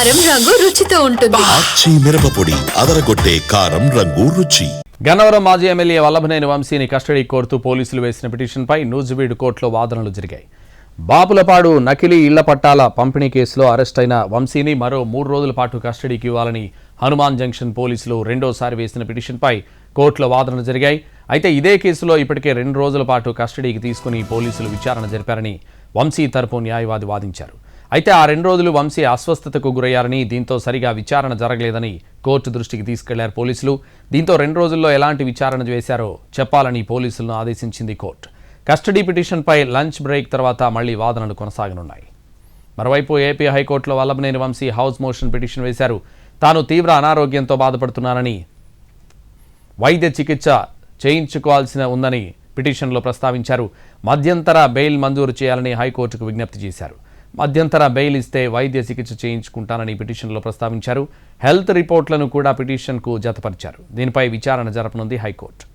కారం రంగు రుచితో ఉంటుంది. ఆచి మిరపపొడి అదరగొట్టే కారం రంగు రుచి. గన్నవరం మాజీ ఎమ్మెల్యే వల్లభనేని వంశీని కస్టడీ కోరుతూ పోలీసులు వేసిన పిటిషన్పై నూజివీడు కోర్టులో వాదనలు జరిగాయి. బాపులపాడు నకిలీ ఇళ్ల పట్టాల పంపిణీ కేసులో అరెస్ట్ అయిన వంశీని మరో 3 రోజుల పాటు కస్టడీకి ఇవ్వాలని హనుమాన్ జంక్షన్ పోలీసులు రెండోసారి వేసిన పిటిషన్పై కోర్టులో వాదనలు జరిగాయి. అయితే ఇదే కేసులో ఇప్పటికే 2 రోజుల పాటు కస్టడీకి తీసుకుని పోలీసులు విచారణ జరిపారని వంశీ తరపు న్యాయవాది వాదించారు. అయితే ఆ 2 రోజులు వంశీ అస్వస్థతకు గురయ్యారని, దీంతో సరిగా విచారణ జరగలేదని కోర్టు దృష్టికి తీసుకెళ్లారు పోలీసులు. దీంతో 2 రోజుల్లో ఎలాంటి విచారణ చేశారో చెప్పాలని పోలీసులను ఆదేశించింది కోర్టు. కస్టడీ పిటిషన్పై లంచ్ బ్రేక్ తర్వాత మళ్లీ వాదనలు కొనసాగనున్నాయి. మరోవైపు ఏపీ హైకోర్టులో Vallabhaneni Vamsi house motion petition వేశారు. తాను తీవ్ర అనారోగ్యంతో బాధపడుతున్నానని, వైద్య చికిత్స చేయించుకోవాల్సిన ఉందని పిటిషన్లో ప్రస్తావించారు. మధ్యంతర బెయిల్ మంజూరు చేయాలని హైకోర్టుకు విజ్ఞప్తి చేశారు. మధ్యంతర బెయిల్ ఇస్తే వైద్య చికిత్స చేయించుకుంటానని పిటిషన్లో ప్రస్తావించారు. హెల్త్ రిపోర్ట్లను కూడా పిటిషన్కు జతపరిచారు. దీనిపై విచారణ జరపనుంది హైకోర్టు.